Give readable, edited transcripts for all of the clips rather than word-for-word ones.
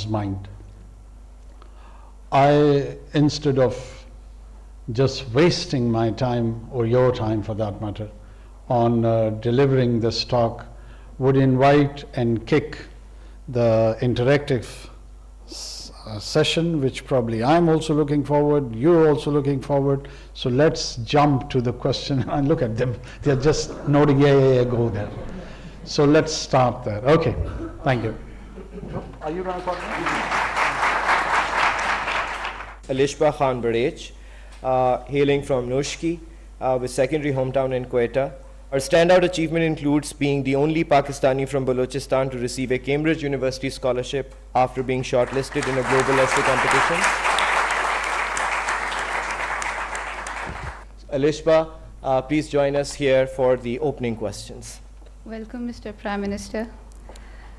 one's mind. Instead of just wasting my time, or your time for that matter, on delivering this talk, would invite and kick the interactive session, which probably I'm also looking forward, you're also looking forward. So let's jump to the question. And look at them, they're just nodding, yeah, go there. So let's start there. Okay, thank you. Are you going to talk? Alishba Khan Barech, hailing from Noshki, with secondary hometown in Quetta. Our standout achievement includes being the only Pakistani from Balochistan to receive a Cambridge University scholarship after being shortlisted in a global essay competition. Alishba, please join us here for the opening questions. Welcome, Mr. Prime Minister.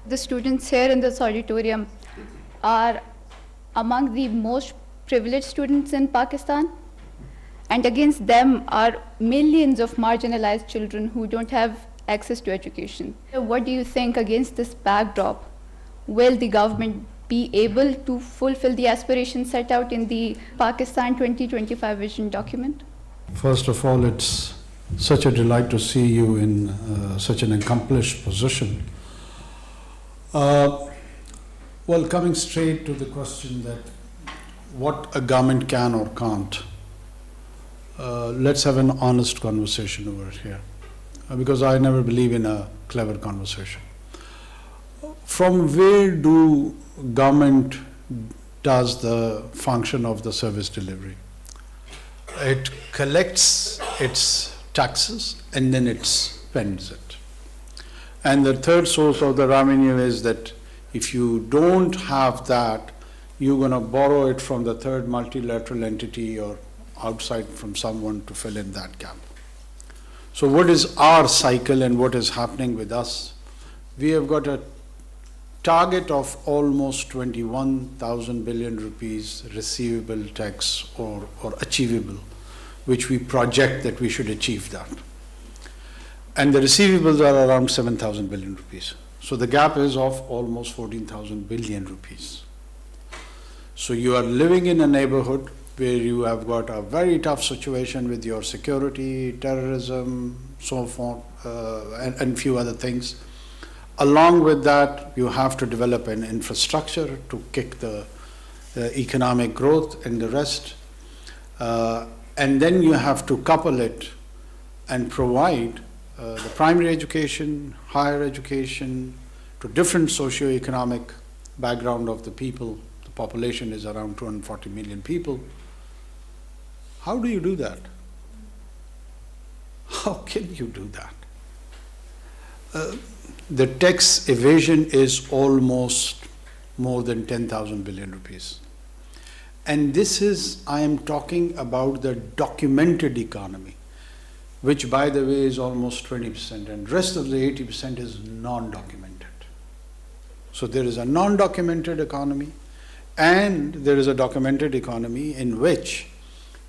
The students here in this auditorium are among the most privileged students in Pakistan, and against them are millions of marginalized children who don't have access to education. What do you think, against this backdrop, will the government be able to fulfill the aspirations set out in the Pakistan 2025 vision document? First of all, it's such a delight to see you in such an accomplished position. Well, coming straight to the question that what a government can or can't, let's have an honest conversation over here, because I never believe in a clever conversation. From where do government does the function of the service delivery? It collects its taxes and then it spends it. And the third source of the revenue is that if you don't have that, you're going to borrow it from the third multilateral entity or outside from someone to fill in that gap. So what is our cycle and what is happening with us? We have got a target of almost 21,000 billion rupees receivable tax or achievable, which we project that we should achieve that. And the receivables are around 7,000 billion rupees. So the gap is of almost 14,000 billion rupees. So you are living in a neighborhood where you have got a very tough situation with your security, terrorism, so forth, and few other things. Along with that, you have to develop an infrastructure to kick the economic growth and the rest. And then you have to couple it and provide the primary education, higher education to different socio-economic background of the people. The population is around 240 million people. How do you do that? How can you do that? The tax evasion is almost more than 10,000 billion rupees. And this is, I am talking about the documented economy, which by the way is almost 20%, and rest of the 80% is non-documented. So there is a non-documented economy and there is a documented economy in which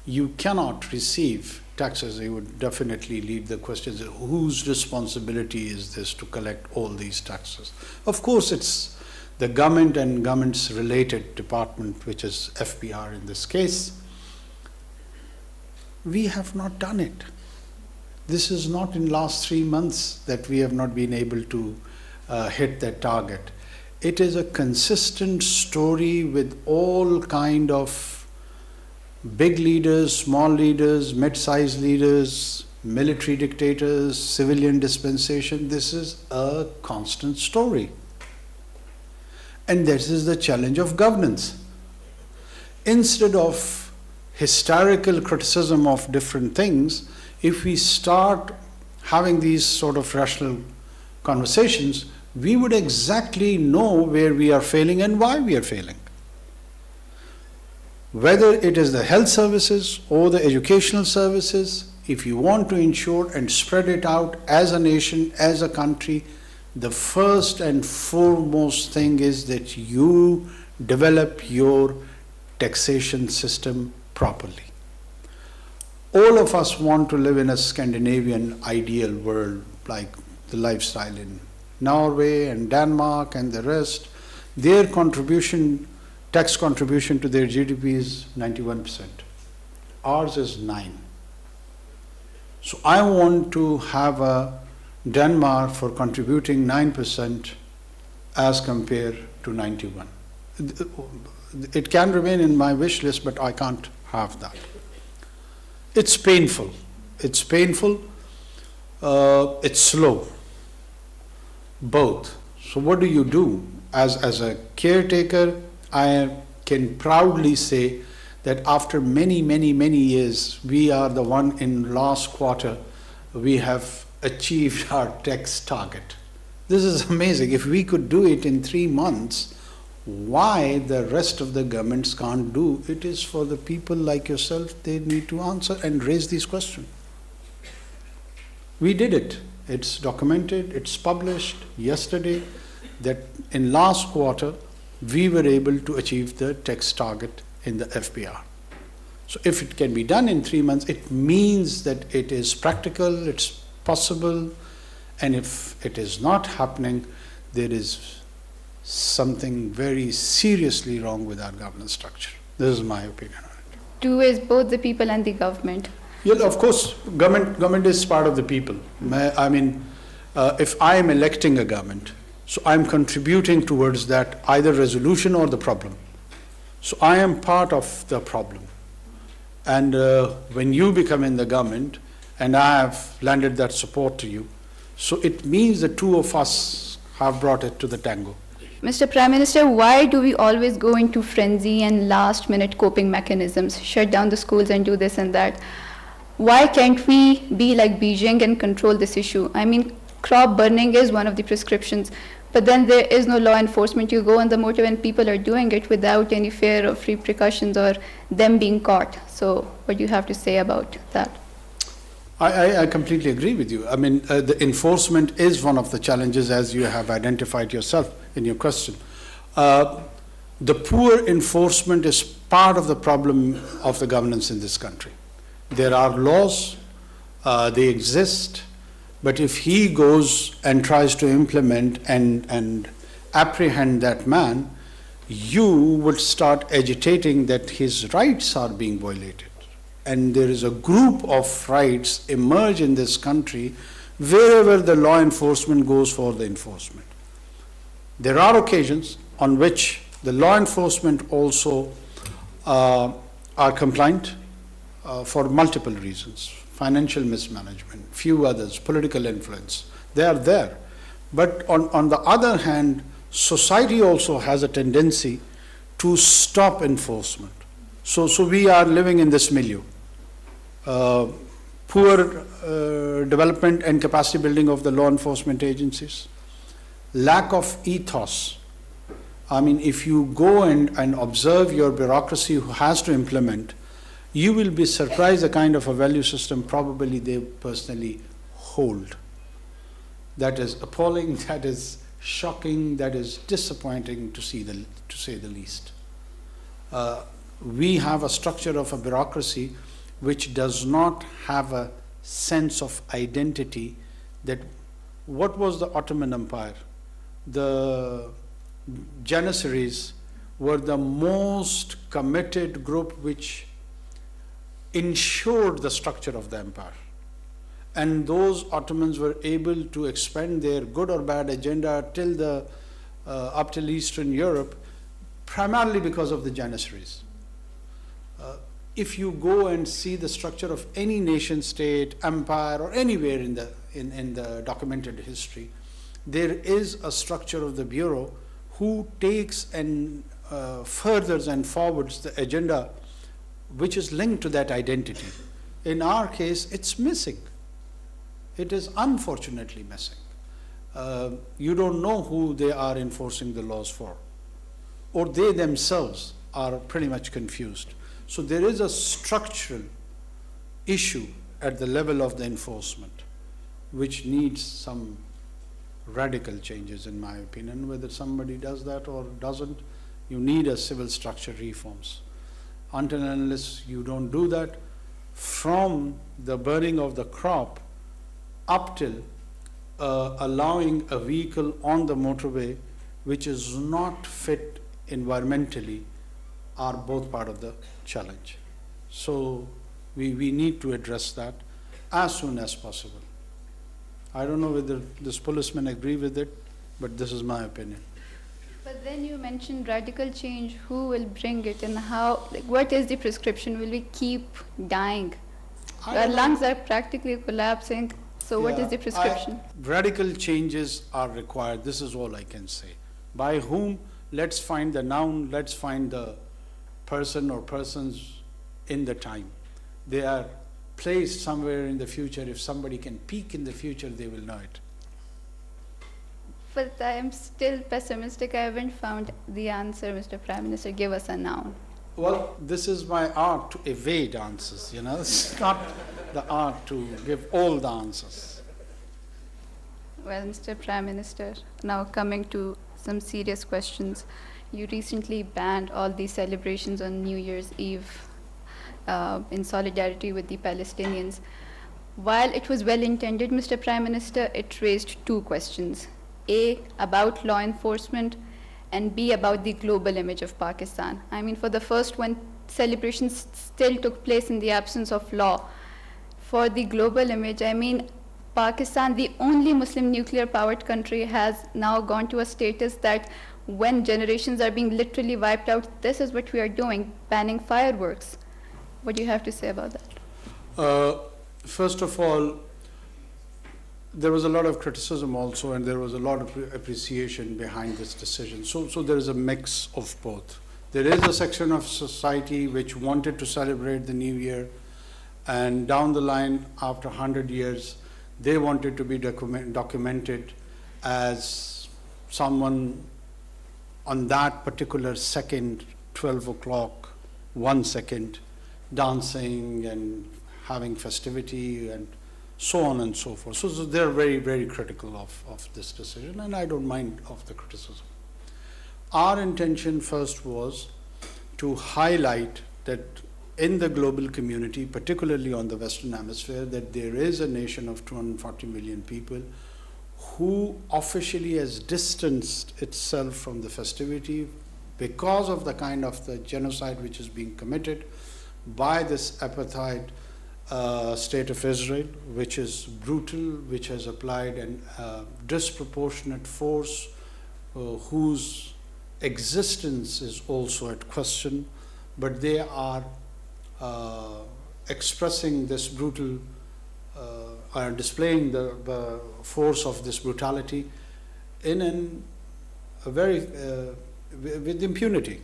you cannot receive taxes. You would definitely lead the questions, whose responsibility is this to collect all these taxes? Of course, it's the government and government's related department, which is FPR in this case. We have not done it. This is not in last 3 months that we have not been able to hit that target. It is a consistent story with all kind of big leaders, small leaders, mid-sized leaders, military dictators, civilian dispensation. This is a constant story. And this is the challenge of governance. Instead of hysterical criticism of different things, if we start having these sort of rational conversations, we would exactly know where we are failing and why we are failing. Whether it is the health services or the educational services, if you want to ensure and spread it out as a nation, as a country, the first and foremost thing is that you develop your taxation system properly. All of us want to live in a Scandinavian ideal world, like the lifestyle in Norway and Denmark and the rest. their contribution, tax contribution to their GDP is 91%. Ours is 9. So I want to have a Denmark for contributing 9% as compared to 91. It can remain in my wish list, but I can't have that. It's painful. It's painful. It's slow. Both. So what do you do? As a caretaker, I can proudly say that after many, many, many years, we are the one in last quarter, we have achieved our tax target. This is amazing. If we could do it in 3 months, why the rest of the governments can't do? It is for the people like yourself, they need to answer and raise these questions. We did it. It's documented, it's published yesterday that in last quarter, we were able to achieve the tax target in the FBR. So if it can be done in 3 months, it means that it is practical, it's possible, and if it is not happening, there is something very seriously wrong with our governance structure. This is my opinion on it. Two is both the people and the government. Yeah, of course, government is part of the people. I mean, if I am electing a government, so I'm contributing towards that either resolution or the problem. So I am part of the problem. And when you become in the government, and I have lended that support to you, so it means the two of us have brought it to the tango. Mr. Prime Minister, why do we always go into frenzy and last-minute coping mechanisms, shut down the schools and do this and that? Why can't we be like Beijing and control this issue? I mean, crop burning is one of the prescriptions, but then there is no law enforcement. You go on the motorway and people are doing it without any fear of repercussions or them being caught. So what do you have to say about that? I completely agree with you. I mean, the enforcement is one of the challenges, as you have identified yourself in your question. The poor enforcement is part of the problem of the governance in this country. There are laws, they exist, but if he goes and tries to implement and apprehend that man, you would start agitating that his rights are being violated. And there is a group of rights emerge in this country wherever the law enforcement goes for the enforcement. There are occasions on which the law enforcement also are compliant for multiple reasons: financial mismanagement, few others, political influence. They are there. But on the other hand, society also has a tendency to stop enforcement. So we are living in this milieu. Poor development and capacity building of the law enforcement agencies, lack of ethos. I mean, if you go and observe your bureaucracy who has to implement, you will be surprised the kind of a value system probably they personally hold. That is appalling, that is shocking, that is disappointing to say the least. We have a structure of a bureaucracy which does not have a sense of identity. That what was the Ottoman Empire? The Janissaries were the most committed group which ensured the structure of the empire. And those Ottomans were able to expand their good or bad agenda till up till Eastern Europe, primarily because of the Janissaries. If you go and see the structure of any nation state, empire, or anywhere in the documented history, there is a structure of the bureau who takes and furthers and forwards the agenda which is linked to that identity. In our case, it's missing. It is unfortunately missing. You don't know who they are enforcing the laws for, or they themselves are pretty much confused. So there is a structural issue at the level of the enforcement which needs some radical changes, in my opinion. Whether somebody does that or doesn't, you need a civil structure reforms. Until and unless you don't do that, from the burning of the crop up till allowing a vehicle on the motorway which is not fit environmentally are both part of the challenge. So we need to address that as soon as possible. I don't know whether this policemen agree with it, but this is my opinion. But then you mentioned radical change. Who will bring it and how? Like, what is the prescription? Will we keep dying? Our lungs are practically collapsing. So what is the prescription? Radical changes are required. This is all I can say. By whom? Let's find the noun. Let's find the person or persons in the time. They are placed somewhere in the future. If somebody can peek in the future, they will know it. But I am still pessimistic. I haven't found the answer, Mr. Prime Minister. Give us a noun. Well, this is my art to evade answers, you know. It's not the art to give all the answers. Well, Mr. Prime Minister, now coming to some serious questions. You recently banned all these celebrations on New Year's Eve in solidarity with the Palestinians. While it was well intended, Mr. Prime Minister, it raised two questions. A, about law enforcement, and B, about the global image of Pakistan. I mean, for the first one, celebrations still took place in the absence of law. For the global image, I mean, Pakistan, the only Muslim nuclear-powered country, has now gone to a status that when generations are being literally wiped out, this is what we are doing, banning fireworks. What do you have to say about that? First of all, there was a lot of criticism also, and there was a lot of appreciation behind this decision. So there is a mix of both. There is a section of society which wanted to celebrate the New Year, and down the line, after 100 years, they wanted to be documented as someone on that particular second, 12 o'clock, 1 second, dancing and having festivity and so on and so forth. So they're very, very critical of this decision, and I don't mind of the criticism. Our intention first was to highlight that in the global community, particularly on the Western Hemisphere, that there is a nation of 240 million people who officially has distanced itself from the festivity because of the kind of the genocide which is being committed by this apartheid state of Israel, which is brutal, which has applied a disproportionate force, whose existence is also at question, but they are expressing this brutal, are displaying the force of this brutality in a very, with impunity.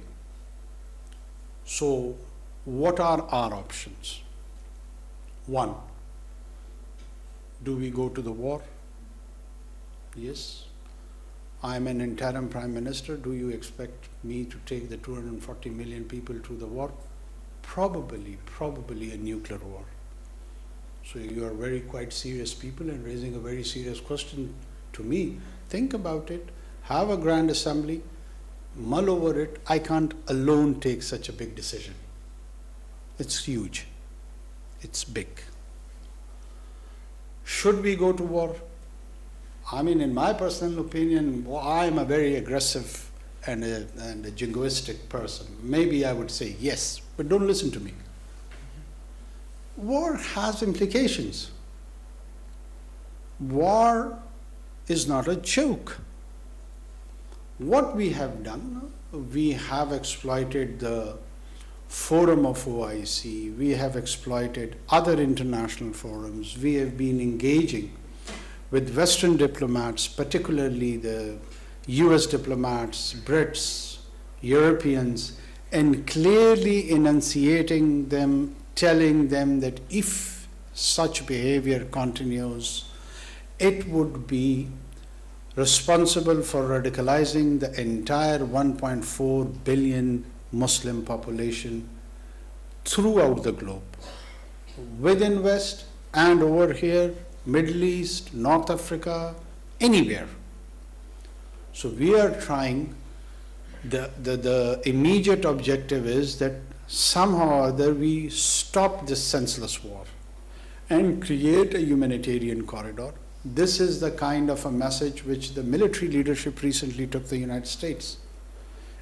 So what are our options? One, do we go to the war? Yes. I'm an interim prime minister. Do you expect me to take the 240 million people to the war? Probably a nuclear war. So you are very quite serious people and raising a very serious question to me. Think about it, have a grand assembly, mull over it. I can't alone take such a big decision. It's huge. It's big. Should we go to war? I mean, in my personal opinion, I am a very aggressive and a jingoistic person. Maybe I would say yes, but don't listen to me. War has implications. War is not a joke. What we have done, we have exploited the forum of OIC, we have exploited other international forums, we have been engaging with Western diplomats, particularly the US diplomats, Brits, Europeans, and clearly enunciating them, telling them that if such behavior continues, it would be responsible for radicalizing the entire 1.4 billion Muslim population throughout the globe, within West and over here, Middle East, North Africa, anywhere. So we are trying, the immediate objective is that somehow or other we stop this senseless war and create a humanitarian corridor This is the kind of a message which the military leadership recently took the United States.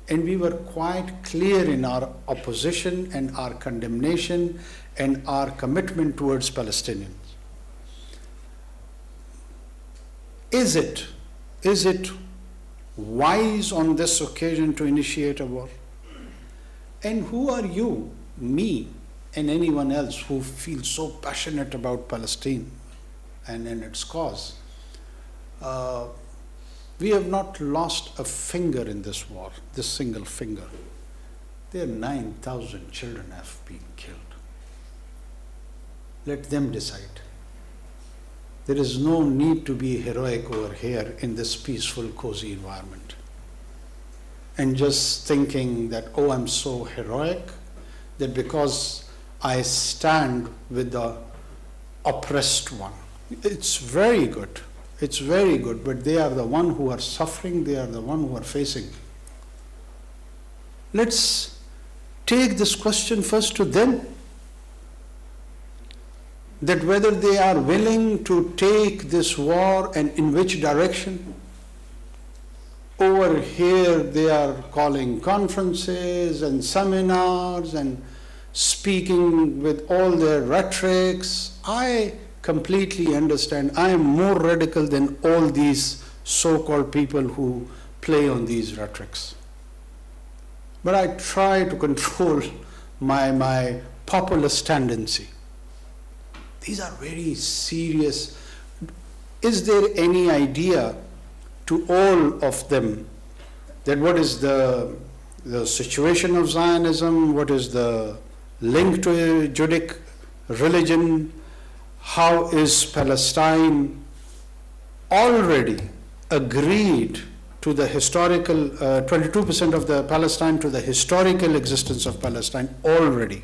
And we were quite clear in our opposition and our condemnation and our commitment towards Palestinians. Is it wise on this occasion to initiate a war? And who are you, me, and anyone else who feels so passionate about Palestine and its cause? We have not lost a finger in this war, this single finger. There 9,000 children have been killed. Let them decide. There is no need to be heroic over here in this peaceful, cozy environment. And just thinking that, oh, I'm so heroic, that because I stand with the oppressed one. It's very good. It's very good, but they are the one who are suffering, they are the one who are facing. Let's take this question first to them, that whether they are willing to take this war and in which direction. Over here they are calling conferences and seminars and speaking with all their rhetorics. I completely understand. I am more radical than all these so-called people who play on these rhetorics. But I try to control my populist tendency. These are very serious. Is there any idea to all of them that what is the situation of Zionism, what is the link to Judaic religion, how is Palestine already agreed to the historical, 22% of the Palestine to the historical existence of Palestine already.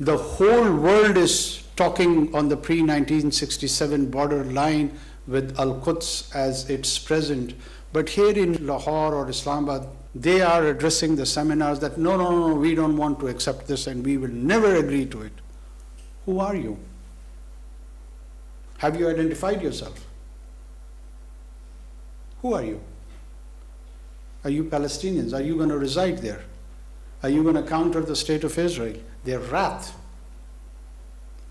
The whole world is talking on the pre-1967 border line with Al-Quds as its present. But here in Lahore or Islamabad, they are addressing the seminars that no, we don't want to accept this and we will never agree to it. Who are you? Have you identified yourself? Who are you? Are you Palestinians? Are you going to reside there? Are you going to counter the state of Israel? Their wrath,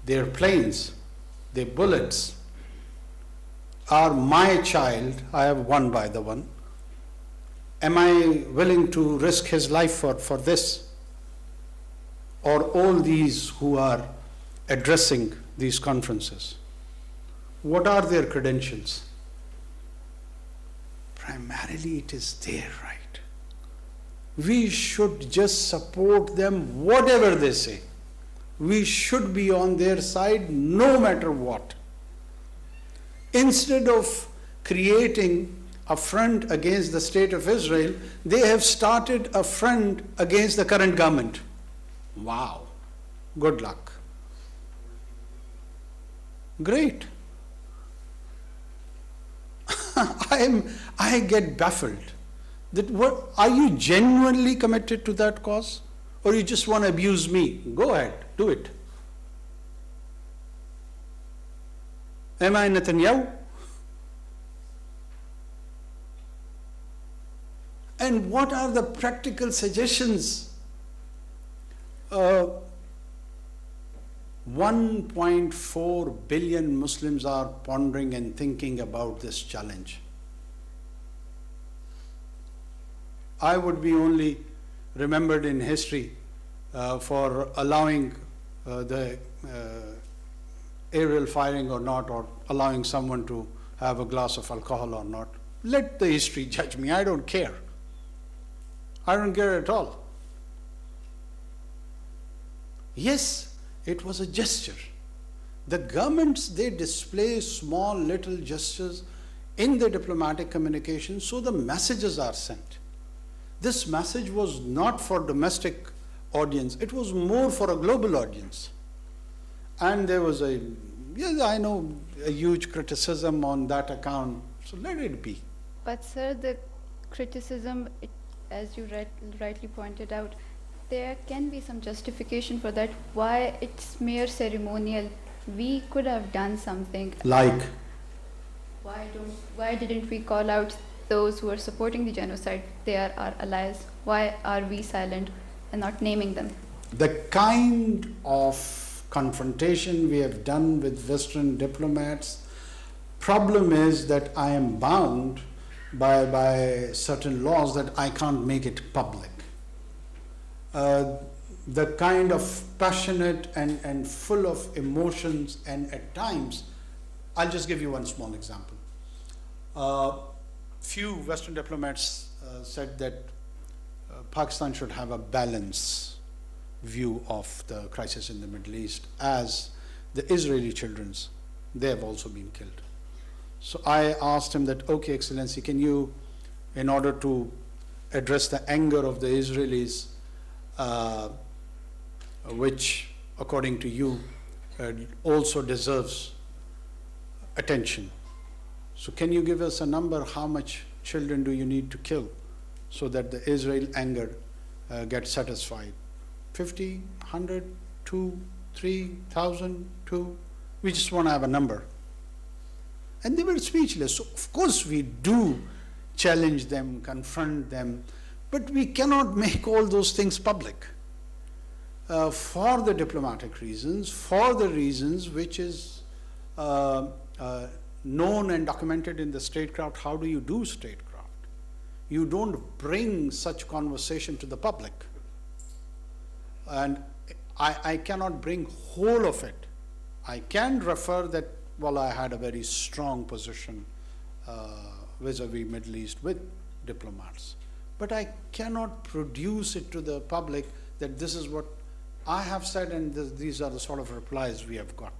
their planes, their bullets are my child. I have one by the one. Am I willing to risk his life for this? Or all these who are addressing these conferences? What are their credentials? Primarily it is their right. We should just support them whatever they say. We should be on their side no matter what. Instead of creating a front against the state of Israel, they have started a front against the current government. Wow, good luck. Great. I get baffled. Are you genuinely committed to that cause? Or you just want to abuse me? Go ahead, do it. Am I Netanyahu? And what are the practical suggestions? 1.4 billion Muslims are pondering and thinking about this challenge. I would be only remembered in history for allowing the aerial firing or not, or allowing someone to have a glass of alcohol or not. Let the history judge me. I don't care. I don't care at all. Yes, it was a gesture. The governments, they display small little gestures in their diplomatic communication, so the messages are sent. This message was not for domestic audience, it was more for a global audience. And there was a huge criticism on that account, so let it be. But sir, the criticism, as you rightly pointed out, there can be some justification for that. Why it's mere ceremonial We could have done something. Like, Why didn't we call out those who are supporting the genocide? They are our allies. Why are we silent and not naming them? the kind of confrontation we have done with Western diplomats, problem is that I am bound by certain laws that I can't make it public. The kind of passionate and full of emotions, and at times, I'll just give you one small example. Few Western diplomats said that Pakistan should have a balanced view of the crisis in the Middle East, as the Israeli children's, they have also been killed. So I asked him that, okay, Excellency, can you, in order to address the anger of the Israelis, which according to you also deserves attention. So can you give us a number, how much children do you need to kill so that the Israel anger gets satisfied? 50, 100, 2, 3,000, 2? We just want to have a number. And they were speechless. So of course we do challenge them, confront them, but we cannot make all those things public. For the diplomatic reasons, for the reasons which is known and documented in the statecraft. How do you do statecraft? You don't bring such conversation to the public. And I cannot bring whole of it. I can refer that, well, I had a very strong position vis-a-vis Middle East with diplomats. But I cannot produce it to the public that this is what I have said and these are the sort of replies we have got.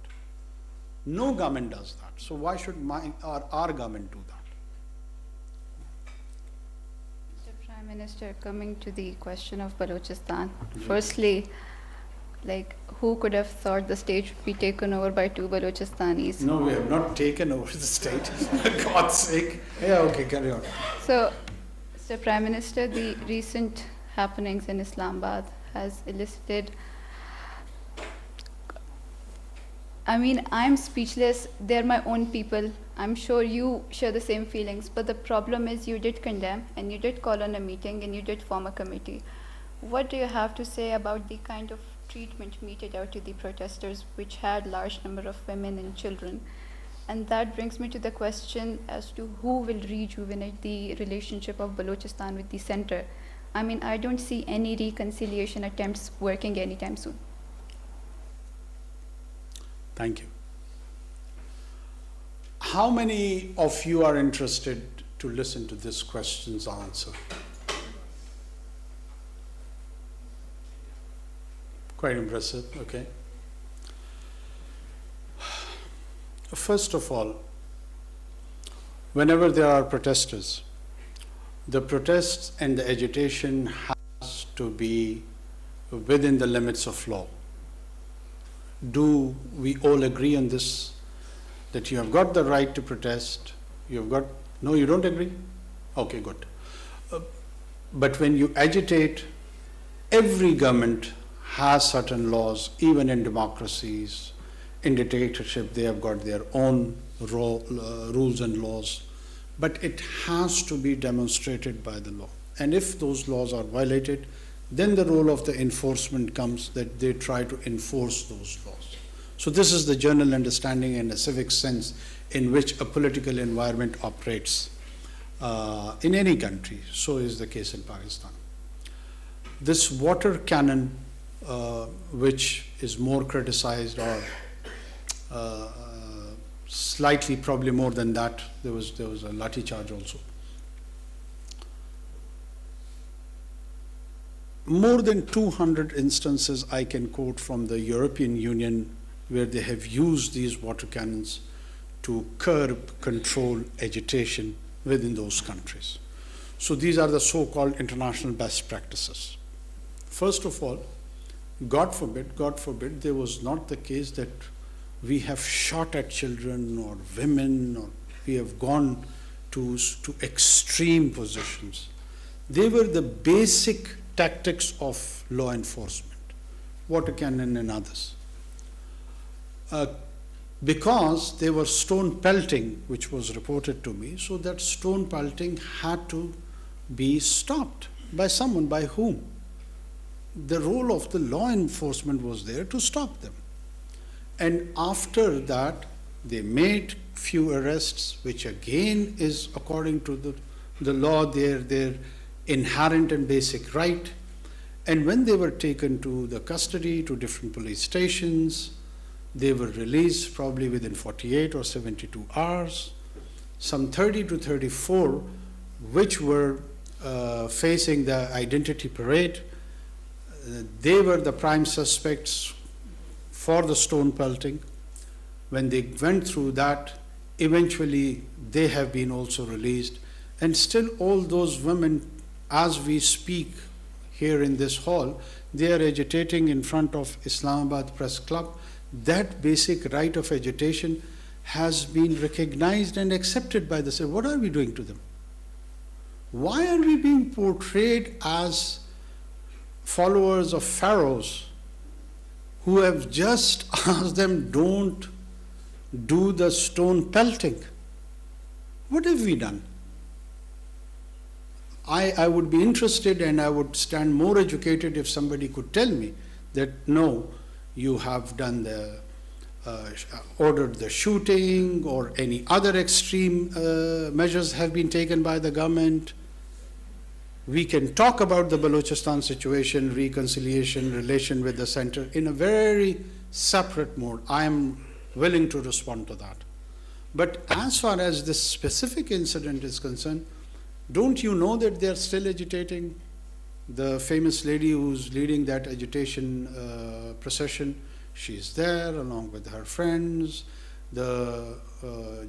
No government does that. So why should our government do that? Mr. Prime Minister, coming to the question of Balochistan, firstly, like, who could have thought the state would be taken over by two Balochistanis? No, we have not taken over the state, for God's sake. Yeah, okay, carry on. So, Mr. Prime Minister, the recent happenings in Islamabad has elicited, I mean, I'm speechless. They're my own people. I'm sure you share the same feelings. But the problem is you did condemn and you did call on a meeting and you did form a committee. What do you have to say about the kind of treatment meted out to the protesters, which had large number of women and children? And that brings me to the question as to who will rejuvenate the relationship of Balochistan with the center. I mean, I don't see any reconciliation attempts working anytime soon. Thank you. How many of you are interested to listen to this question's answer? Quite impressive, okay. First of all, whenever there are protesters, the protests and the agitation has to be within the limits of law. Do we all agree on this? That you have got the right to protest, no, you don't agree? Okay, good. But when you agitate, every government has certain laws, even in democracies. In dictatorship, they have got their own rules and laws, but it has to be demonstrated by the law. And if those laws are violated, then the role of the enforcement comes, that they try to enforce those laws. So this is the general understanding and a civic sense in which a political environment operates in any country. So is the case in Pakistan. This water cannon, which is more criticized, or slightly probably more than that, there was a lathi charge also. More than 200 instances I can quote from the European Union where they have used these water cannons to curb, control agitation within those countries. So these are the so-called international best practices. First of all, God forbid, there was not the case that we have shot at children or women, or we have gone to extreme positions. They were the basic tactics of law enforcement, water cannon and others. because they were stone pelting, which was reported to me, so that stone pelting had to be stopped by someone. By whom? The role of the law enforcement was there to stop them. And after that, they made few arrests, which again is according to the law, their inherent and basic right. And when they were taken to the custody, to different police stations, they were released probably within 48 or 72 hours. Some 30 to 34, which were facing the identity parade, they were the prime suspects for the stone pelting. When they went through that, eventually they have been also released. And still all those women, as we speak here in this hall, they are agitating in front of Islamabad Press Club. That basic right of agitation has been recognized and accepted by the state. What are we doing to them? Why are we being portrayed as followers of pharaohs who have just asked them, don't do the stone pelting? What have we done? I would be interested, and I would stand more educated if somebody could tell me that no, you have done the ordered the shooting, or any other extreme measures have been taken by the government. We can talk about the Balochistan situation, reconciliation, relation with the center in a very separate mode. I am willing to respond to that. But as far as this specific incident is concerned, don't you know that they are still agitating? The famous lady who's leading that agitation procession, she's there along with her friends. The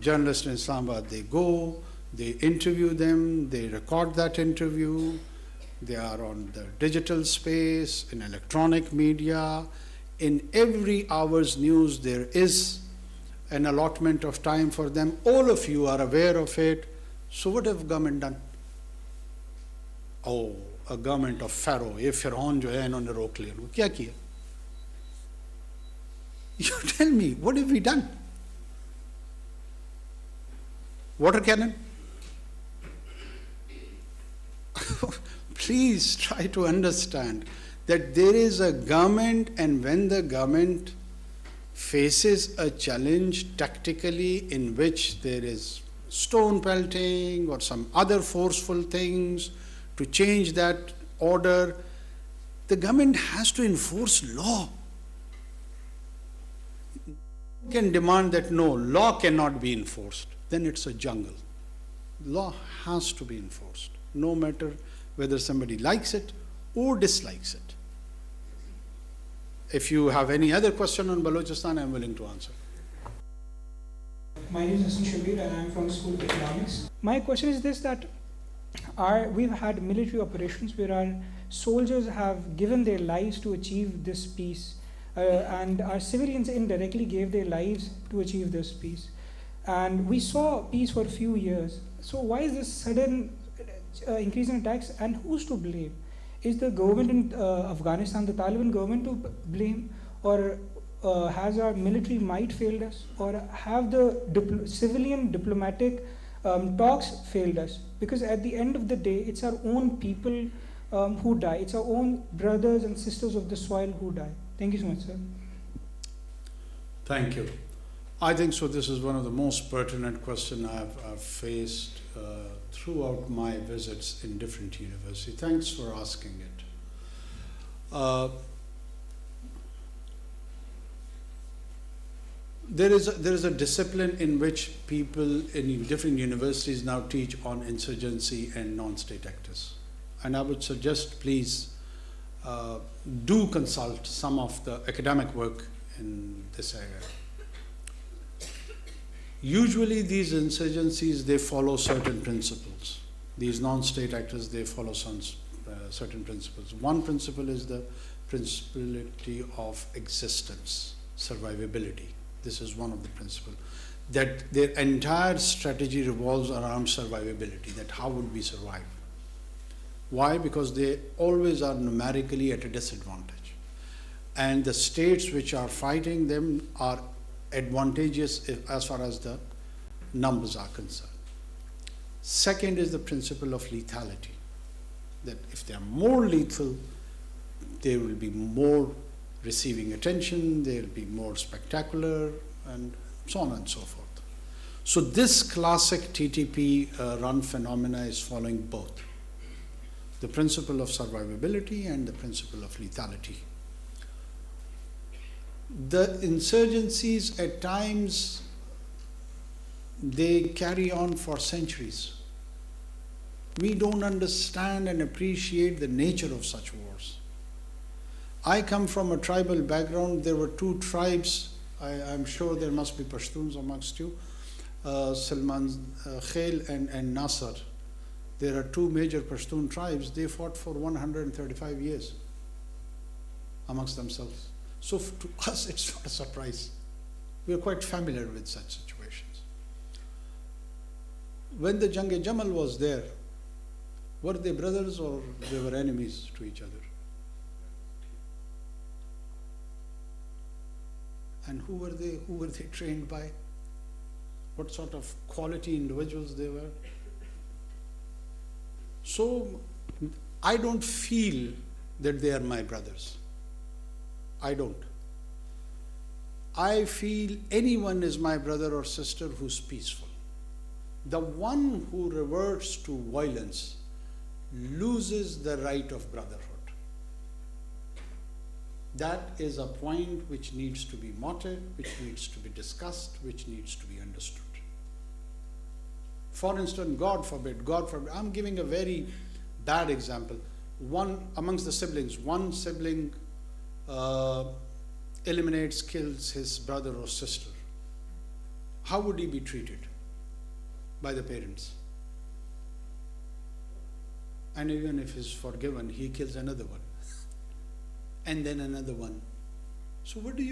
journalists in Islamabad, they go, they interview them, they record that interview. They are on the digital space, in electronic media. In every hour's news, there is an allotment of time for them. All of you are aware of it. So what have government done? Oh, a government of Pharaoh. ये फिरौन जो है इन्होंने रोक लिया उनको क्या किया? You tell me, what have we done? Water cannon? Please try to understand that there is a government, and when the government faces a challenge tactically in which there is stone pelting or some other forceful things to change that order, the government has to enforce law. You can demand that no, law cannot be enforced, then it's a jungle. Law has to be enforced, no matter whether somebody likes it or dislikes it. If you have any other question on Balochistan, I'm willing to answer. My name is Hassan Shabir and I'm from the School of Economics. My question is this, that we've had military operations where our soldiers have given their lives to achieve this peace, and our civilians indirectly gave their lives to achieve this peace. And we saw peace for a few years. So why is this sudden increase in attacks, and who's to blame? Is the government in Afghanistan, the Taliban government, to blame, or has our military might failed us, or have the civilian diplomatic talks failed us? Because at the end of the day, it's our own people who die. It's our own brothers and sisters of the soil who die. Thank you so much, sir. Thank you. I think so. This is one of the most pertinent questions I've faced throughout my visits in different universities. Thanks for asking it. There is a discipline in which people in different universities now teach on insurgency and non-state actors. And I would suggest, please, do consult some of the academic work in this area. Usually these insurgencies, they follow certain principles. These non-state actors, they follow some certain principles. One principle is the principality of existence, survivability. This is one of the principles. That their entire strategy revolves around survivability, that how would we survive? Why? Because they always are numerically at a disadvantage. And the states which are fighting them are advantageous as far as the numbers are concerned. Second is the principle of lethality, that if they are more lethal, they will be more receiving attention, they will be more spectacular, and so on and so forth. So this classic TTP run phenomena is following both the principle of survivability and the principle of lethality. The insurgencies at times, they carry on for centuries. We don't understand and appreciate the nature of such wars. I come from a tribal background. There were two tribes. I'm sure there must be Pashtuns amongst you, Salman Khail and Nasser. There are two major Pashtun tribes. They fought for 135 years amongst themselves. So to us, it's not a surprise. We are quite familiar with such situations. When the Jang-e-Jamal was there, were they brothers or they were enemies to each other? And who were they? Who were they trained by? What sort of quality individuals they were? So I don't feel that they are my brothers. I don't. I feel anyone is my brother or sister who's peaceful. The one who reverts to violence loses the right of brotherhood. That is a point which needs to be noted, which needs to be discussed, which needs to be understood. For instance, God forbid, I'm giving a very bad example. One amongst the siblings, one sibling eliminates, kills his brother or sister. How would he be treated by the parents? And even if he's forgiven, he kills another one. And then another one. So what do?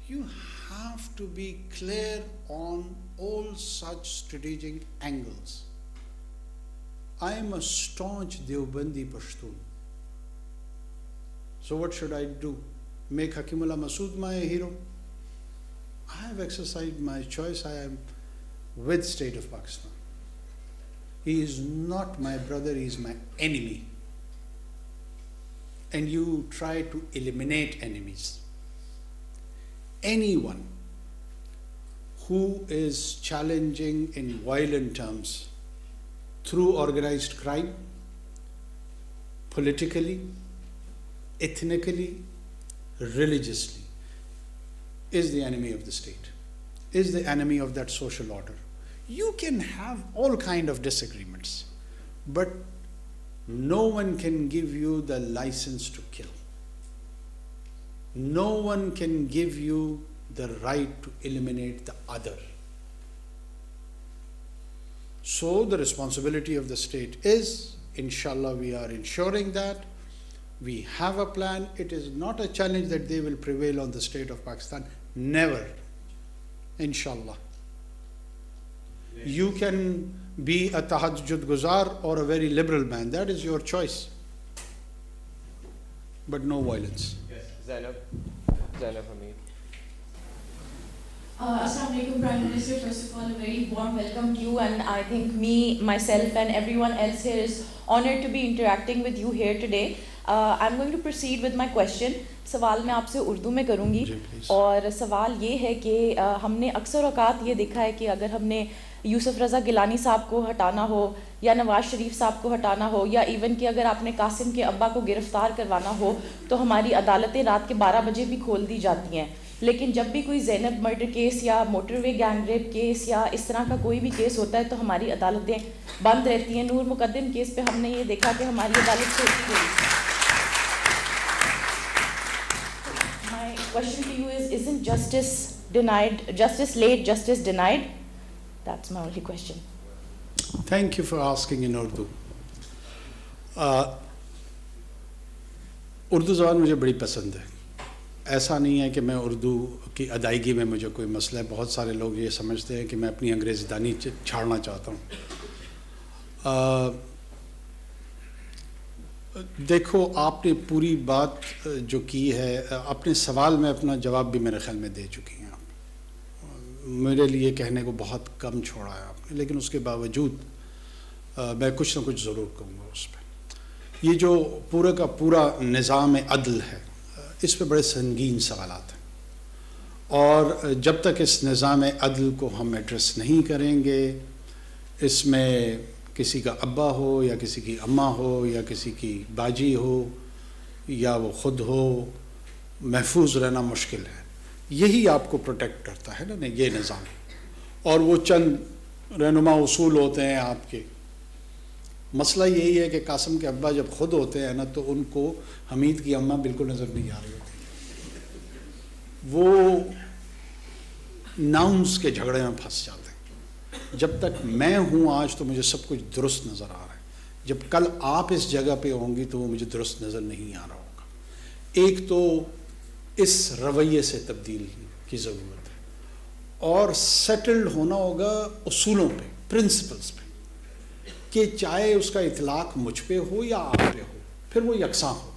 You have to be clear on all such strategic angles. I am a staunch Deobandi Pashtun. So what should I do? Make Hakimullah Masood my hero? I have exercised my choice. I am with State of Pakistan. He is not my brother, he is my enemy. And you try to eliminate enemies. Anyone who is challenging in violent terms through organized crime, politically, ethnically, religiously, is the enemy of the state, is the enemy of that social order. You can have all kinds of disagreements, but no one can give you the license to kill. No one can give you the right to eliminate the other. So the responsibility of the state is, inshallah, we are ensuring that we have a plan. It is not a challenge that they will prevail on the state of Pakistan. Never. Inshallah. You can be a tahajjud guzar or a very liberal man. That is your choice. But no violence. Yes, Zainab Hamid. Assalamu alaikum, Prime Minister. First of all, a very warm welcome to you, and I think me, myself, and everyone else here is honored to be interacting with you here today. I'm going to proceed with my question. सवाल मैं आपसे उर्दू में करूँगी और सवाल ये है कि हमने अक्सर औकात ये देखा है कि अगर हमने यूसुफ रज़ा गिलानी साहब को हटाना हो या नवाज शरीफ साहब को हटाना हो या इवन कि अगर आपने कासिम के अब्बा को गिरफ़्तार करवाना हो तो हमारी अदालतें रात के 12 बजे भी खोल दी जाती हैं, लेकिन जब भी कोई ज़ैनब मर्डर केस या मोटरवे गैंग रेप केस या इस तरह का कोई भी केस होता है तो हमारी अदालतें बंद रहती हैं। नूर मुकद्दम केस पे हमने ये देखा कि हमारी अदालत खोलती गई। My question to you is, isn't justice denied, justice late, justice denied? That's my only question. Thank you for asking in Urdu. Urdu ज़बान मुझे बड़ी पसंद है। ऐसा नहीं है कि मैं उर्दू की अदायगी में मुझे कोई मसला है। बहुत सारे लोग ये समझते हैं कि मैं अपनी अंग्रेज़ी दानी छाड़ना चाहता हूँ। دیکھو آپ نے پوری بات جو کی ہے اپنے سوال میں اپنا جواب بھی میرے خیال میں دے چکی ہیں آپ. میرے لیے کہنے کو بہت کم چھوڑا ہے آپ نے، لیکن اس کے باوجود میں کچھ نہ کچھ ضرور کہوں گا اس پہ. یہ جو پورا کا پورا نظام عدل ہے اس پہ بڑے سنگین سوالات ہیں، اور جب تک اس نظام عدل کو ہم ایڈریس نہیں کریں گے، اس میں کسی کا ابا ہو یا کسی کی اماں ہو یا کسی کی باجی ہو یا وہ خود ہو، محفوظ رہنا مشکل ہے. یہی آپ کو پروٹیکٹ کرتا ہے نا یہ نظام، اور وہ چند رہنما اصول ہوتے ہیں آپ کے. مسئلہ یہی ہے کہ قاسم کے ابا جب خود ہوتے ہیں نا تو ان کو حمید کی اماں بالکل نظر نہیں آ رہی ہوتی. وہ ناؤنس کے جھگڑے میں پھنس جاتے ہیں. جب تک میں ہوں آج تو مجھے سب کچھ درست نظر آ رہا ہے، جب کل آپ اس جگہ پہ ہوں گی تو وہ مجھے درست نظر نہیں آ رہا ہوگا. ایک تو اس رویے سے تبدیل کی ضرورت ہے، اور سیٹلڈ ہونا ہوگا اصولوں پہ، پرنسپلز پہ، کہ چاہے اس کا اطلاق مجھ پہ ہو یا آپ پہ ہو پھر وہ یکساں ہو.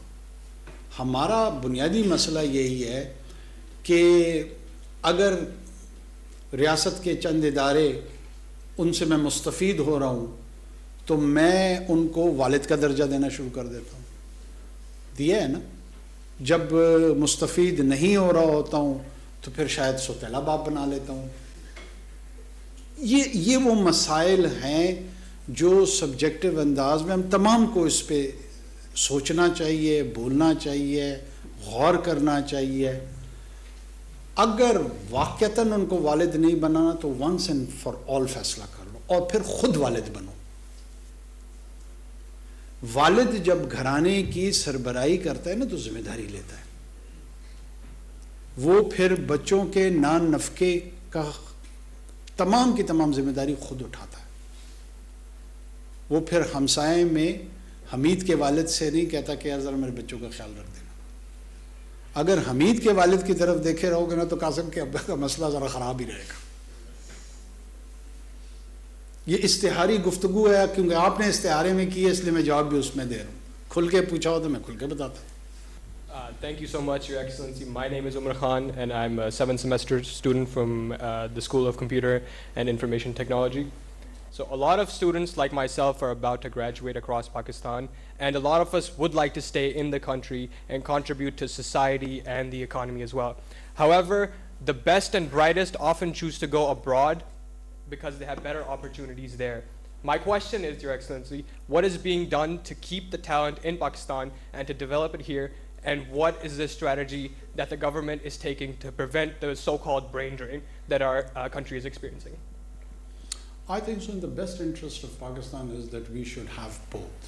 ہمارا بنیادی مسئلہ یہی ہے کہ اگر ریاست کے چند ادارے ان سے میں مستفید ہو رہا ہوں تو میں ان کو والد کا درجہ دینا شروع کر دیتا ہوں. دیا ہے نا. جب مستفید نہیں ہو رہا ہوتا ہوں تو پھر شاید سوتیلا باپ بنا لیتا ہوں. یہ وہ مسائل ہیں جو سبجیکٹو انداز میں ہم تمام کو اس پہ سوچنا چاہیے، بولنا چاہیے، غور کرنا چاہیے. اگر واقعتاً ان کو والد نہیں بنانا تو ونس اینڈ فار آل فیصلہ کر لو اور پھر خود والد بنو. والد جب گھرانے کی سربراہی کرتا ہے نا تو ذمہ داری لیتا ہے. وہ پھر بچوں کے نان نفقے کا تمام کی تمام ذمہ داری خود اٹھاتا ہے. وہ پھر ہمسائے میں حمید کے والد سے نہیں کہتا کہ یار ذرا میرے بچوں کا خیال رکھ دینا. اگر حمید کے والد کی طرف دیکھے رہو گے نا تو قاسم کے ابا کا مسئلہ ذرا خراب ہی رہے گا. یہ اشتہاری گفتگو ہے کیونکہ آپ نے اشتہارے میں کی ہے اس لیے میں جواب بھی اس میں دے رہا ہوں. کھل کے پوچھا ہو تو میں کھل کے بتاتا ہوں. Thank you so much, Your Excellency. My name is Umar Khan, and I'm a 7th semester student from the School of Computer and Information Technology. So a lot of students like myself are about to graduate across Pakistan, and a lot of us would like to stay in the country and contribute to society and the economy as well. However, the best and brightest often choose to go abroad because they have better opportunities there. My question is, Your Excellency, what is being done to keep the talent in Pakistan and to develop it here? And what is the strategy that the government is taking to prevent the so-called brain drain that our country is experiencing? I think so in the best interest of Pakistan is that we should have both.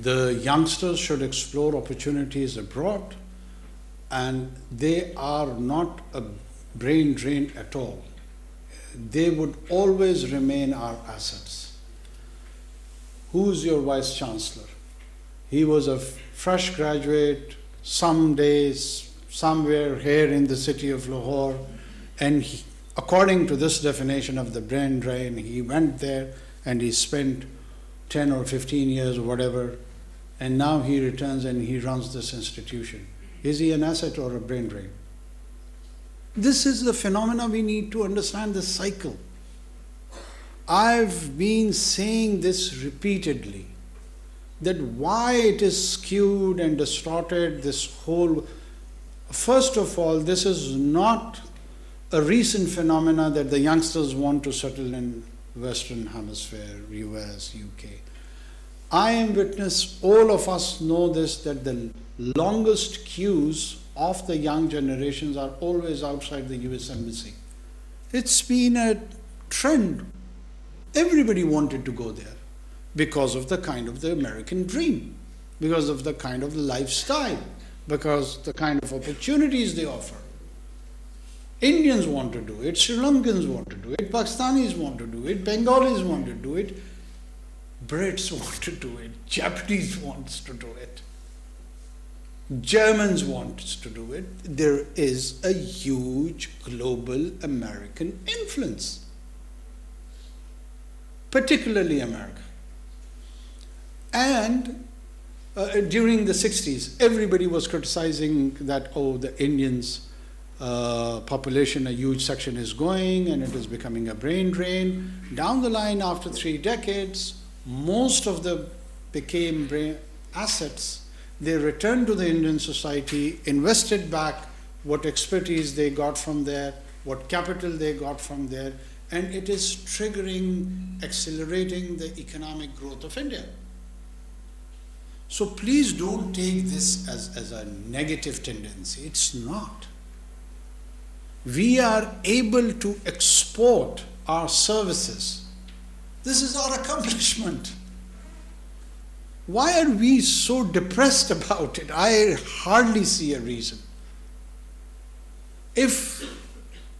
The youngsters should explore opportunities abroad, and they are not a brain drain at all. They would always remain our assets. Who's your Vice Chancellor? He was a fresh graduate, some days, somewhere here in the city of Lahore, and he, according to this definition of the brain drain, he went there and he spent 10 or 15 years or whatever, and now he returns and he runs this institution. Is he an asset or a brain drain? This is the phenomena we need to understand, this cycle. I've been saying this repeatedly, that why it is skewed and distorted, this whole, first of all, this is not a recent phenomena that the youngsters want to settle in Western Hemisphere, US, UK. I am witness, all of us know this, that the longest queues of the young generations are always outside the US Embassy. It's been a trend. Everybody wanted to go there because of the kind of the American dream, because of the kind of the lifestyle, because the kind of opportunities they offer. Indians want to do it, Sri Lankans want to do it, Pakistanis want to do it, Bengalis want to do it, Brits want to do it, Japanese wants to do it, Germans want to do it. There is a huge global American influence, particularly America. And During the 60s, everybody was criticizing that, oh, the Indians population, a huge section is going and it is becoming a brain drain. Down the line, after 3 decades, most of the became brain assets. They returned to the Indian society, invested back what expertise they got from there, what capital they got from there, and it is triggering, accelerating the economic growth of India. So please don't take this as a negative tendency. It's not. We are able to export our services. This is our accomplishment. Why are we so depressed about it? I hardly see a reason. If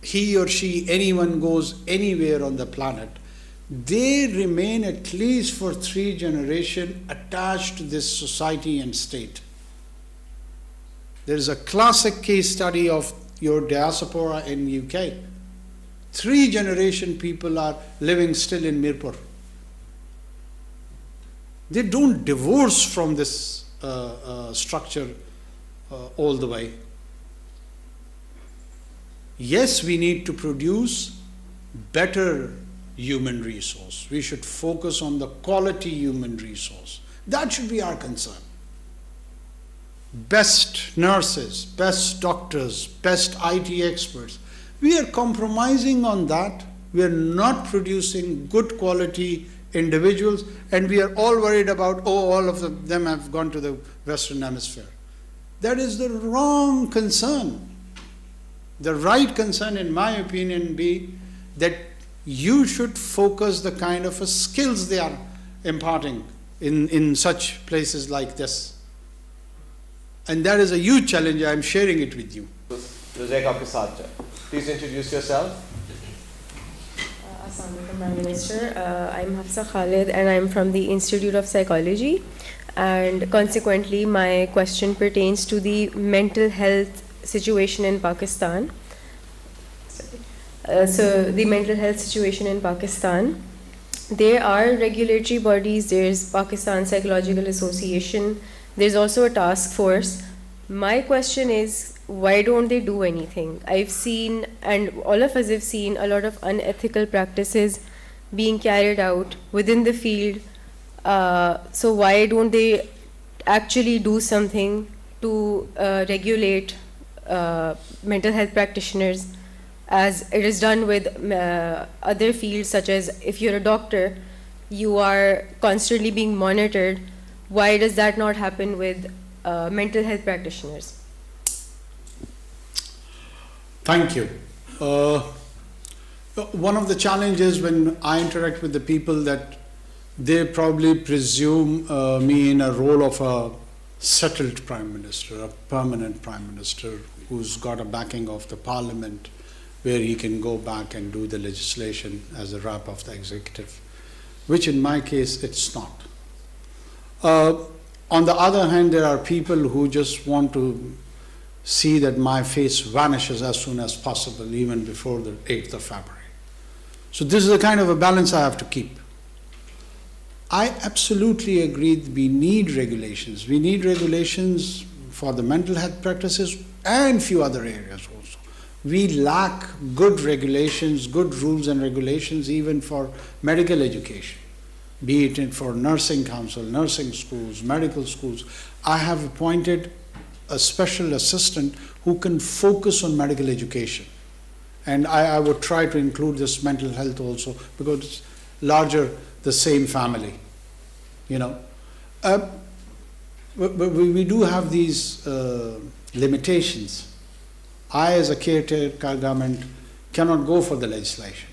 he or she, anyone goes anywhere on the planet, they remain at least for 3 generations attached to this society and state. There is a classic case study of your diaspora in UK. 3 generation people are living still in Mirpur. They don't divorce from this structure all the way. Yes, we need to produce better human resource. We should focus on the quality human resource. That should be our concern. Best nurses, best doctors, best IT experts. We are compromising on that. We are not producing good quality individuals, and we are all worried about, oh, all of them have gone to the Western Hemisphere. That is the wrong concern. The right concern, in my opinion, be that you should focus the kind of skills they are imparting in such places like this. And that is a huge challenge. I am sharing it with you. Please introduce yourself. Assalamualaikum, Prime Minister. I'm Hafsa Khalid and I'm from the Institute of Psychology. And consequently, my question pertains to the mental health situation in Pakistan. So the mental health situation in Pakistan, there are regulatory bodies. There's Pakistan Psychological Association. There's also a task force. My question is, why don't they do anything? I've seen, and all of us have seen, a lot of unethical practices being carried out within the field. So why don't they actually do something to regulate mental health practitioners, as it is done with other fields, such as if you're a doctor, you are constantly being monitored. Why does that not happen with mental health practitioners? Thank you. One of the challenges when I interact with the people, that they probably presume me in a role of a settled prime minister, a permanent prime minister who's got a backing of the parliament, where he can go back and do the legislation as a wrap of the executive, which in my case it's not. On the other hand, there are people who just want to see that my face vanishes as soon as possible, even before the 8th of February. So this is the kind of a balance I have to keep. I absolutely agree we need regulations. We need regulations for the mental health practices and few other areas also. We lack good regulations, good rules and regulations even for medical education, be it for nursing council, nursing schools, medical schools. I have appointed a special assistant who can focus on medical education. And I would try to include this mental health also, because it's larger, the same family, you know. But we do have these limitations. I, as a caretaker government, cannot go for the legislation.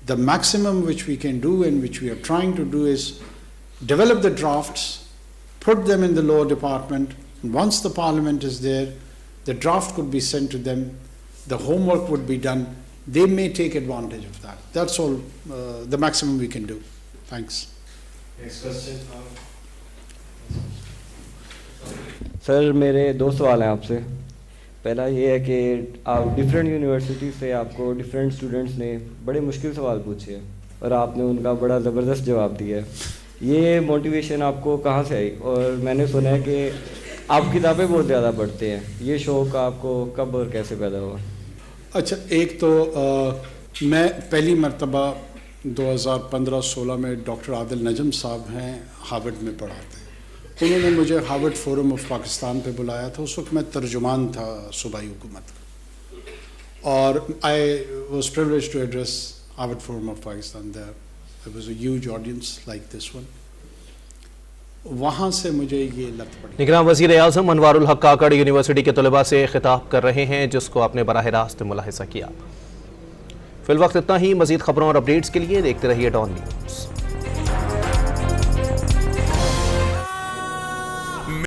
The maximum which we can do and which we are trying to do is develop the drafts, put them in the law department, and once the parliament is there, the draft could be sent to them, the homework would be done, they may take advantage of that. That's all the maximum we can do. Thanks. Next question. Sir मेरे 2 सवाल हैं आपसे. पहला ये है कि आप different university से आपको डिफरेंट स्टूडेंट्स ने बड़े मुश्किल सवाल पूछे हैं और आपने उनका बड़ा ज़बरदस्त जवाब दिया है. یہ موٹیویشن آپ کو کہاں سے آئی؟ اور میں نے سنا ہے کہ آپ کتابیں بہت زیادہ پڑھتے ہیں، یہ شوق آپ کو کب اور کیسے پیدا ہوا؟ اچھا، ایک تو میں پہلی مرتبہ 2015-16 میں ڈاکٹر عادل نجم صاحب ہیں، ہارورڈ میں پڑھاتے ہیں، انہوں نے مجھے ہارورڈ فورم آف پاکستان پہ بلایا تھا. اس وقت میں ترجمان تھا صوبائی حکومت کا، اور I was privilege to address Harvard forum of Pakistan. There was a huge audience like this one. وہاں سے مجھے یہ لت پڑی. نگراں وزیر اعظم انوار الحق کاکڑ یونیورسٹی کے طلباء سے خطاب کر رہے ہیں، جس کو آپ نے براہ راست ملاحظہ کیا. فی الوقت اتنا ہی. مزید خبروں اور اپڈیٹس کے لیے دیکھتے رہیے ڈان نیوز.